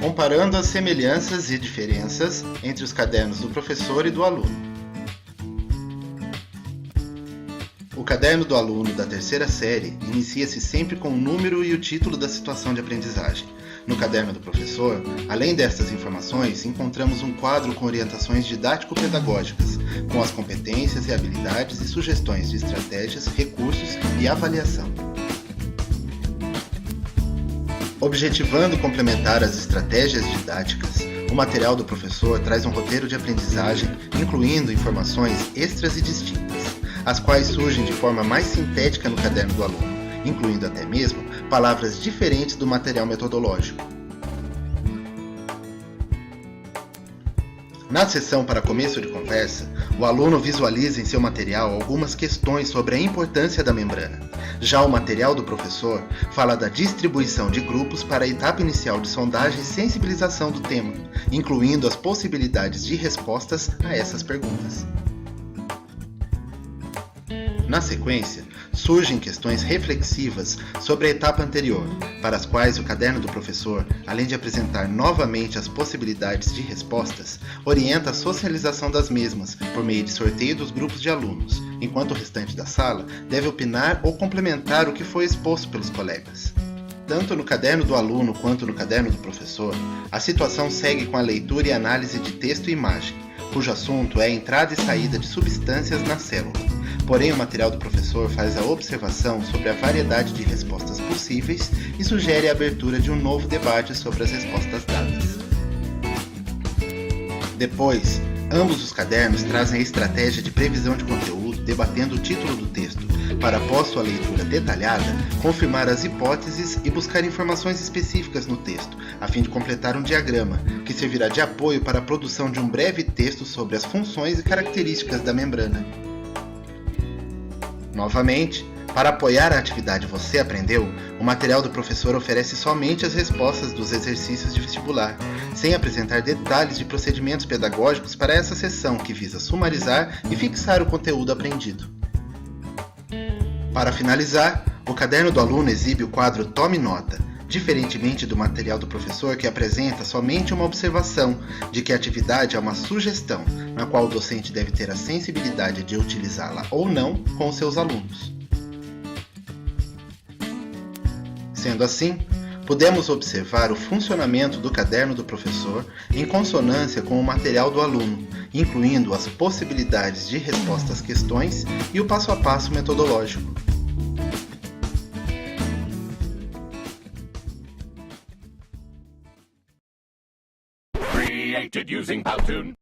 comparando as semelhanças e diferenças entre os cadernos do professor e do aluno. O caderno do aluno da terceira série inicia-se sempre com o número e o título da situação de aprendizagem. No caderno do professor, além destas informações, encontramos um quadro com orientações didático-pedagógicas, com as competências e habilidades e sugestões de estratégias, recursos e avaliação. Objetivando complementar as estratégias didáticas, o material do professor traz um roteiro de aprendizagem, incluindo informações extras e distintas, as quais surgem de forma mais sintética no caderno do aluno, incluindo até mesmo palavras diferentes do material metodológico. Na seção para começo de conversa, o aluno visualiza em seu material algumas questões sobre a importância da membrana. Já o material do professor fala da distribuição de grupos para a etapa inicial de sondagem e sensibilização do tema, incluindo as possibilidades de respostas a essas perguntas. Na sequência, surgem questões reflexivas sobre a etapa anterior, para as quais o caderno do professor, além de apresentar novamente as possibilidades de respostas, orienta a socialização das mesmas por meio de sorteio dos grupos de alunos, enquanto o restante da sala deve opinar ou complementar o que foi exposto pelos colegas. Tanto no caderno do aluno quanto no caderno do professor, a situação segue com a leitura e análise de texto e imagem, cujo assunto é a entrada e saída de substâncias na célula. Porém, o material do professor faz a observação sobre a variedade de respostas possíveis e sugere a abertura de um novo debate sobre as respostas dadas. Depois, ambos os cadernos trazem a estratégia de previsão de conteúdo, debatendo o título do texto, para após sua leitura detalhada, confirmar as hipóteses e buscar informações específicas no texto, a fim de completar um diagrama, que servirá de apoio para a produção de um breve texto sobre as funções e características da membrana. Novamente, para apoiar a atividade Você Aprendeu, o material do professor oferece somente as respostas dos exercícios de vestibular, sem apresentar detalhes de procedimentos pedagógicos para essa sessão que visa sumarizar e fixar o conteúdo aprendido. Para finalizar, o caderno do aluno exibe o quadro Tome Nota, diferentemente do material do professor que apresenta somente uma observação de que a atividade é uma sugestão, na qual o docente deve ter a sensibilidade de utilizá-la ou não com os seus alunos. Sendo assim, podemos observar o funcionamento do caderno do professor em consonância com o material do aluno, incluindo as possibilidades de resposta às questões e o passo a passo metodológico. Created using Powtoon.